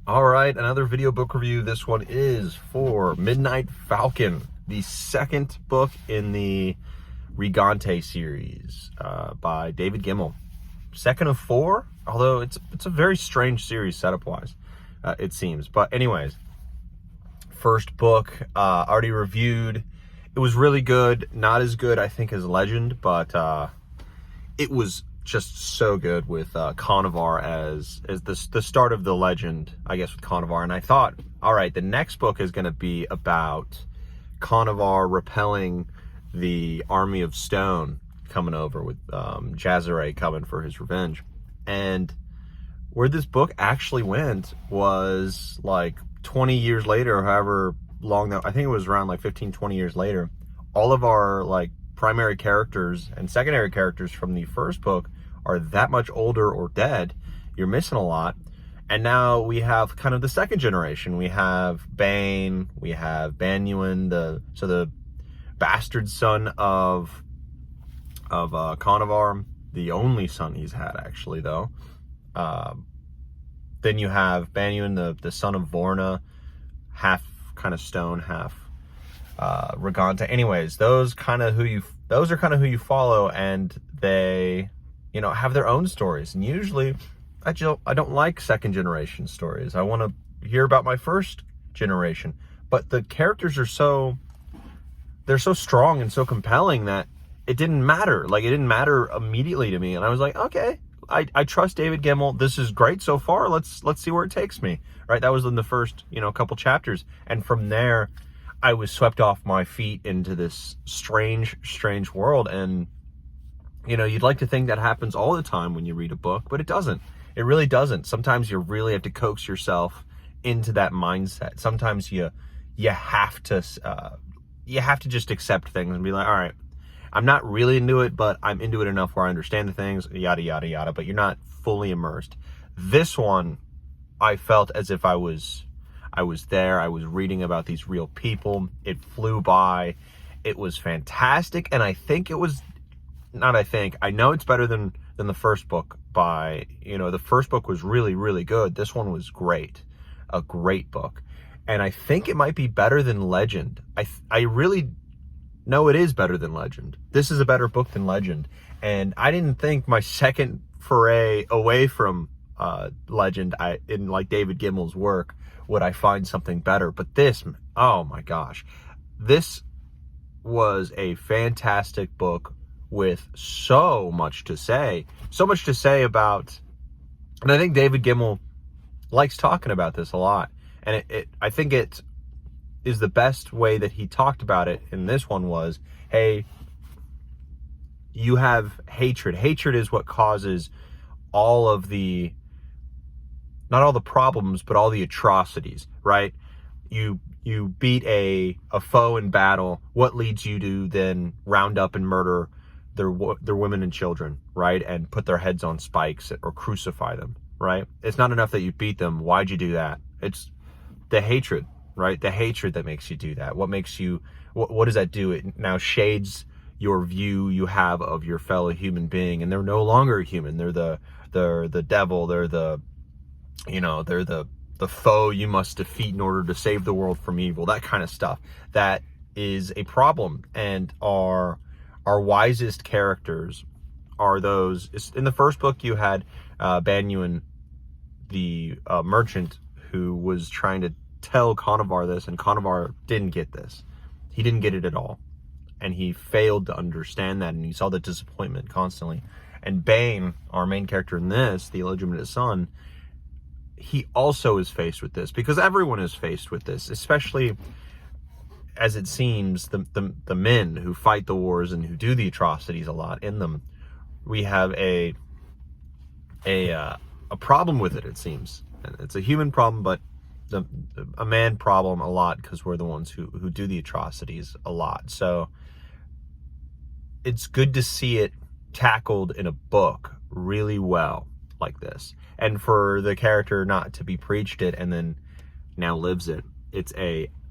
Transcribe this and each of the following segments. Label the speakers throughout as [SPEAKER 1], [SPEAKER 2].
[SPEAKER 1] All right, another video book review. This one is for Midnight Falcon, the second book in the Rigante series by David Gemmell. Second of four, although it's a very strange series setup-wise, it seems. But anyways, first book, already reviewed. It was really good. Not as good, I think, as Legend, but it was just so good with Conovar as the start of the Legend, I guess, with Conovar. And I thought, all right, the next book is going to be about Conovar repelling the army of stone coming over with Jazare coming for his revenge. And where this book actually went was like 20 years later, or however long that, I think it was around like 15, 20 years later, all of our like primary characters and secondary characters from the first book are that much older or dead. You're missing a lot. And now we have kind of the second generation. We have Bane, we have Banyuin, the bastard son of Conovar, the only son he's had actually though. Then you have Banyuin, the son of Vorna, half kind of stone, half Rigante. Anyways, those are kind of who you follow, and they, you know, have their own stories. And usually I don't like second generation stories. I want to hear about my first generation. But the characters are they're so strong and so compelling that it didn't matter. Like, it didn't matter immediately to me. And I was like, okay, I trust David Gemmell. This is great so far. Let's see where it takes me. Right? That was in the first, couple chapters. And from there, I was swept off my feet into this strange world. And you'd like to think that happens all the time when you read a book, but it doesn't. It really doesn't. Sometimes you really have to coax yourself into that mindset. Sometimes you have to just accept things and be like, all right, I'm not really into it, but I'm into it enough where I understand the things, yada, yada, yada, but you're not fully immersed. This one, I felt as if I was there. I was reading about these real people. It flew by. It was fantastic. And I know it's better than the first book by, the first book was really, really good. This one was great. A great book. And I think it might be better than Legend. I really know it is better than Legend. This is a better book than Legend. And I didn't think my second foray away from Legend, in like David Gemmell's work, would I find something better. But this, oh my gosh. This was a fantastic book with so much to say about, and I think David Gemmell likes talking about this a lot, and I think it is the best way that he talked about it in this one was, hey, you have hatred. Hatred is what causes all of the, not all the problems, but all the atrocities, right? You beat a foe in battle. What leads you to then round up and murder their women and children, right? And put their heads on spikes or crucify them, right? It's not enough that you beat them. Why'd you do that? It's the hatred, right? The hatred that makes you do that. What makes you, what does that do? It now shades your view you have of your fellow human being, and they're no longer human. They're the devil. They're the foe you must defeat in order to save the world from evil. That kind of stuff. That is a problem. And our wisest characters are those. In the first book, you had Banyuin, the merchant, who was trying to tell Conovar this, and Conovar didn't get this. He didn't get it at all. And he failed to understand that, and he saw the disappointment constantly. And Bane, our main character in this, the illegitimate son, he also is faced with this, because everyone is faced with this, especially as it seems the men who fight the wars and who do the atrocities a lot in them. We have a problem with it, it seems. And it's a human problem, but a man problem a lot, because we're the ones who do the atrocities a lot. So it's good to see it tackled in a book really well like this. And for the character not to be preached it and then now lives it.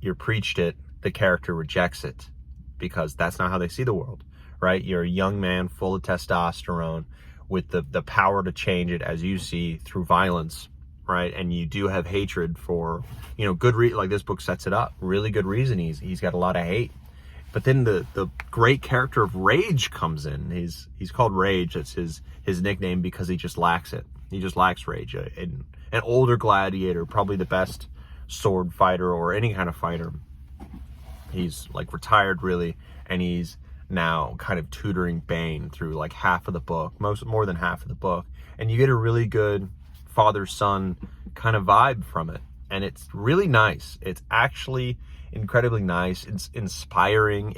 [SPEAKER 1] You're preached it, the character rejects it, because that's not how they see the world, right? You're a young man full of testosterone with the power to change it as you see through violence. right? And you do have hatred for, like this book sets it up, really good reason. He's got a lot of hate. But then the great character of Rage comes in. He's called Rage. That's his nickname because he just lacks it. He just lacks rage. An older gladiator, probably the best sword fighter or any kind of fighter. He's like retired really, and he's now kind of tutoring Bane through like half of the book, more than half of the book, and you get a really good father-son kind of vibe from it, and it's really nice. It's actually incredibly nice. It's inspiring.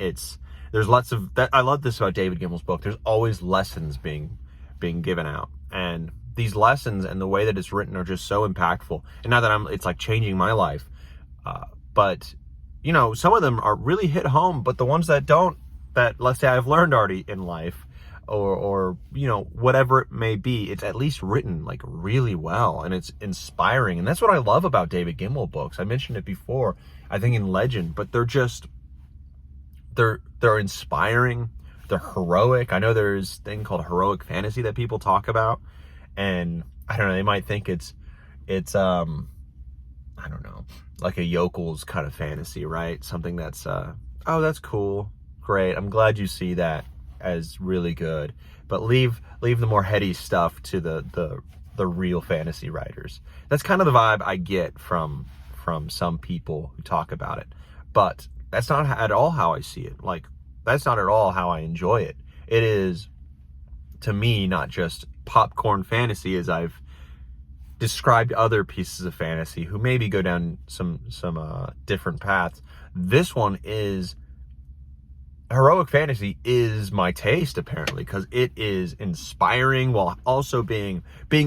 [SPEAKER 1] There's lots of that. I love this about David Gemmell's book. There's always lessons being given out, and these lessons and the way that it's written are just so impactful. And now that it's like changing my life. But some of them are really hit home, but the ones that don't, that let's say I've learned already in life, or whatever it may be, it's at least written like really well, and it's inspiring. And that's what I love about David Gemmell books. I mentioned it before, I think in Legend, but they're inspiring. They're heroic. I know there's this thing called heroic fantasy that people talk about, and I don't know, they might think it's I don't know, like a yokel's kind of fantasy, right? Something that's oh, that's cool, great, I'm glad you see that as really good, but leave the more heady stuff to the real fantasy writers. That's kind of the vibe I get from some people who talk about it, but that's not at all how I see it. Like, that's not at all how I enjoy it. It is, to me, not just popcorn fantasy as I've described other pieces of fantasy who maybe go down some different paths. This one is heroic fantasy is my taste, apparently, because it is inspiring while also being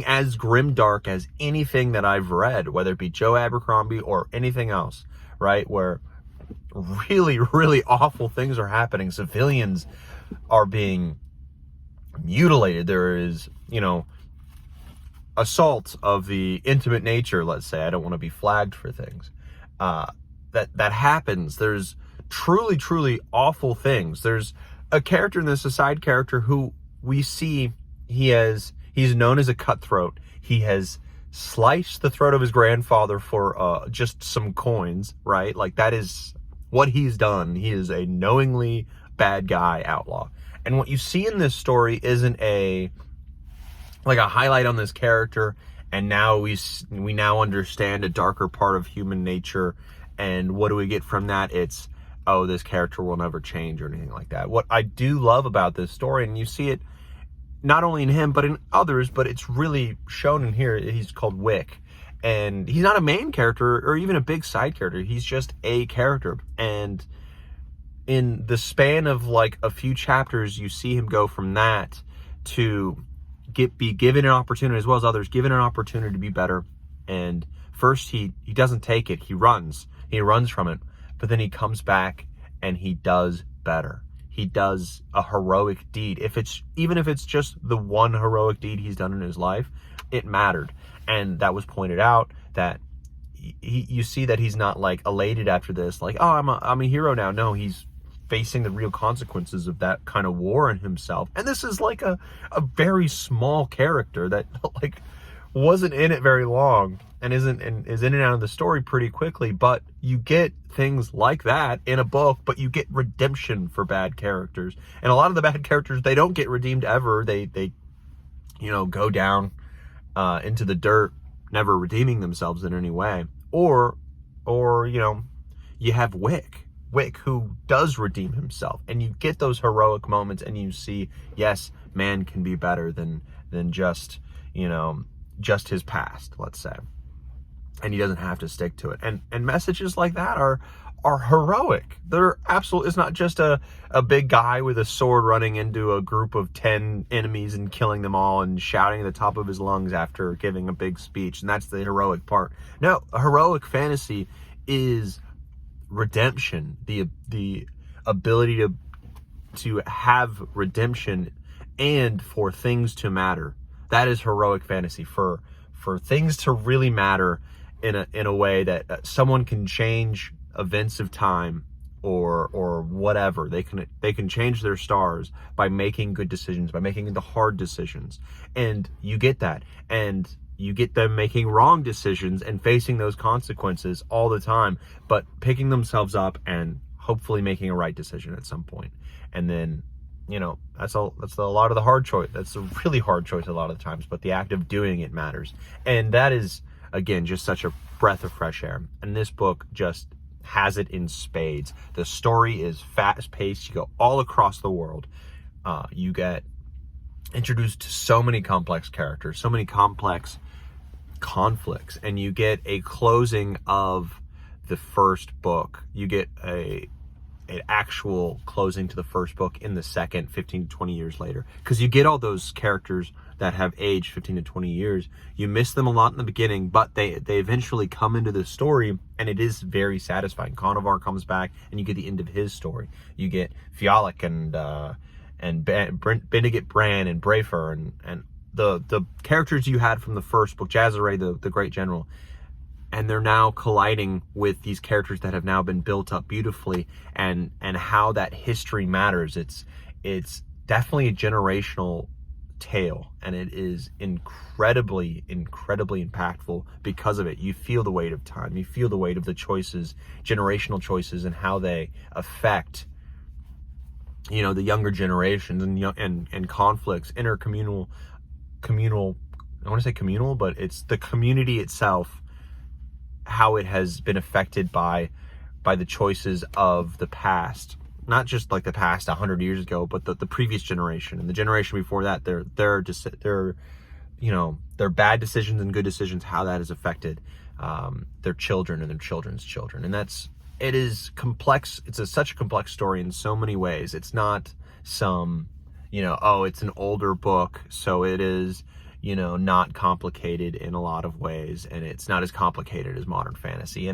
[SPEAKER 1] as grimdark as anything that I've read, whether it be Joe Abercrombie or anything else, right? Where really, really awful things are happening. Civilians are being mutilated. There is, assault of the intimate nature, let's say. I don't want to be flagged for things. That happens. There's truly, truly awful things. There's a character in this, a side character who we see, he's known as a cutthroat. He has sliced the throat of his grandfather for just some coins, right? Like, that is what he's done. He is a knowingly bad guy outlaw. And what you see in this story isn't a highlight on this character, and now we now understand a darker part of human nature, and what do we get from that? It's, oh, this character will never change or anything like that. What I do love about this story, and you see it not only in him but in others, but it's really shown in here. He's called Wick, and he's not a main character or even a big side character. He's just a character, and in the span of like a few chapters, you see him go from that to be given an opportunity, as well as others, given an opportunity to be better. And first he doesn't take it. He runs from it, but then he comes back and he does better. He does a heroic deed. Even if it's just the one heroic deed he's done in his life, it mattered. And that was pointed out, that you see that he's not like elated after this, like, oh, I'm a hero now. No, he's facing the real consequences of that kind of war in himself. And this is like a very small character that like wasn't in it very long and is in and out of the story pretty quickly, but you get things like that in a book, but you get redemption for bad characters. And a lot of the bad characters, they don't get redeemed ever. They go down into the dirt, never redeeming themselves in any way. Or you have Wick, who does redeem himself, and you get those heroic moments, and you see, yes, man can be better than just his past, let's say, and he doesn't have to stick to it. And messages like that are heroic. They're absolute. It's not just a big guy with a sword running into a group of 10 enemies and killing them all and shouting at the top of his lungs after giving a big speech, and that's the heroic part. No, a heroic fantasy is redemption, the ability to have redemption and for things to matter. That is heroic fantasy, for things to really matter in a way that someone can change events of time or whatever. They can change their stars by making good decisions, by making the hard decisions, and you get that. And you get them making wrong decisions and facing those consequences all the time, but picking themselves up and hopefully making a right decision at some point. And then, you know, that's a lot of the hard choice. That's a really hard choice a lot of the times, but the act of doing it matters. And that is, again, just such a breath of fresh air. And this book just has it in spades. The story is fast paced. You go all across the world. You get introduced to so many complex characters, so many complex conflicts, and you get a closing of the first book. You get an actual closing to the first book in the second 15 to 20 years later, because you get all those characters that have aged 15 to 20 years. You miss them a lot in the beginning, but they eventually come into the story, and it is very satisfying. Conovar comes back, and you get the end of his story. You get Fialek and Benedict Bran and Brafer and the characters you had from the first book, Jazare, the great general, and they're now colliding with these characters that have now been built up beautifully, and how that history matters. It's definitely a generational tale, and it is incredibly impactful because of it. You feel the weight of time, you feel the weight of the choices, generational choices, and how they affect, you know, the younger generations, and conflicts, communal, I want to say communal, but it's the community itself, how it has been affected by the choices of the past. Not just like the past 100 years ago, but the previous generation and the generation before that. Their you know, their bad decisions and good decisions, how that has affected their children and their children's children. And it is complex. It's such a complex story in so many ways. It's not some, you know, oh, it's an older book, so it is, you know, not complicated in a lot of ways, and it's not as complicated as modern fantasy.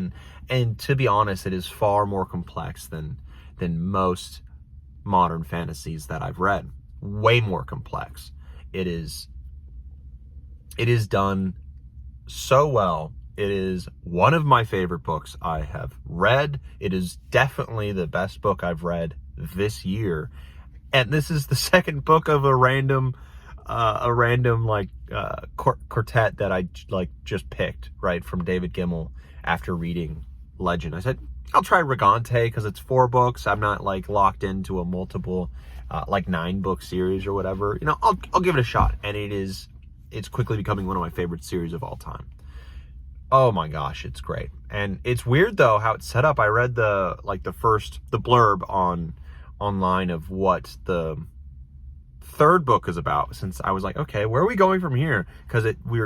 [SPEAKER 1] And to be honest, it is far more complex than most modern fantasies that I've read. Way more complex. It is done so well. It is one of my favorite books I have read. It is definitely the best book I've read this year. And this is the second book of a random quartet that I just picked, right, from David Gemmell after reading Legend. I said, I'll try Rigante because it's 4 books. I'm not like locked into a multiple 9-book series or whatever. You know, I'll give it a shot. And it's quickly becoming one of my favorite series of all time. Oh my gosh, it's great. And it's weird though how it's set up. I read the blurb online of what the third book is about, since I was like, okay, where are we going from here? Because we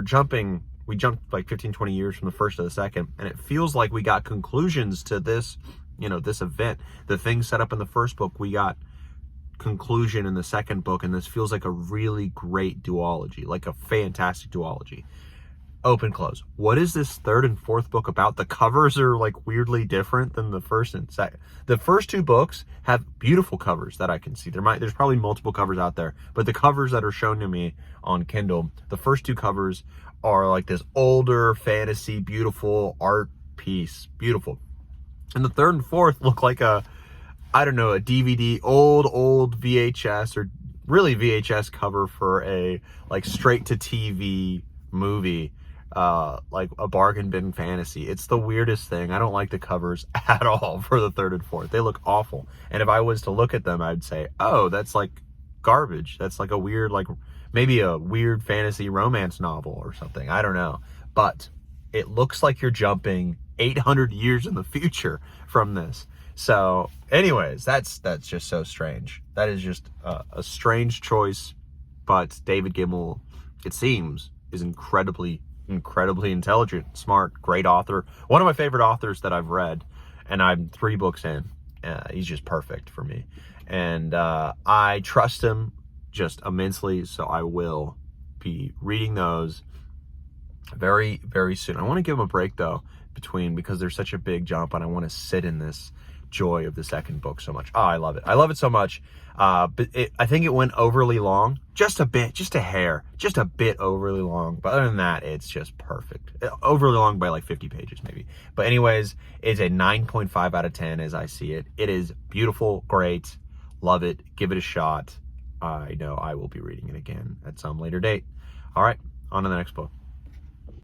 [SPEAKER 1] jumped like 15-20 years from the first to the second, and it feels like we got conclusions to this, you know, this event. The things set up in the first book, we got conclusion in the second book, and this feels like a really great duology, like a fantastic duology. Open close. What is this third and fourth book about? The covers are like weirdly different than the first and second. The first 2 books have beautiful covers that I can see. There's probably multiple covers out there, but the covers that are shown to me on Kindle, the first 2 covers are like this older fantasy, beautiful art piece, beautiful. And the third and fourth look like a DVD, old VHS, or really VHS cover for a like straight to TV movie. Like a bargain bin fantasy. It's the weirdest thing. I don't like the covers at all for the third and fourth. They look awful. And if I was to look at them, I'd say, oh, that's like garbage. That's like a weird, like maybe a weird fantasy romance novel or something. I don't know. But it looks like you're jumping 800 years in the future from this. So anyways, that's just so strange. That is just a strange choice. But David Gemmell, it seems, is incredibly intelligent, smart, great author. One of my favorite authors that I've read, and I'm 3 books in. He's just perfect for me. And I trust him just immensely, so I will be reading those very, very soon. I want to give him a break, though, because there's such a big jump, and I want to sit in this joy of the second book so much. Oh, I love it. I love it so much. But I think it went overly long, just a bit, just a hair, just a bit overly long. But other than that, it's just perfect. Overly long by like 50 pages maybe. But anyways, it's a 9.5 out of 10 as I see it. It is beautiful, great, love it. Give it a shot. I know I will be reading it again at some later date. All right, on to the next book.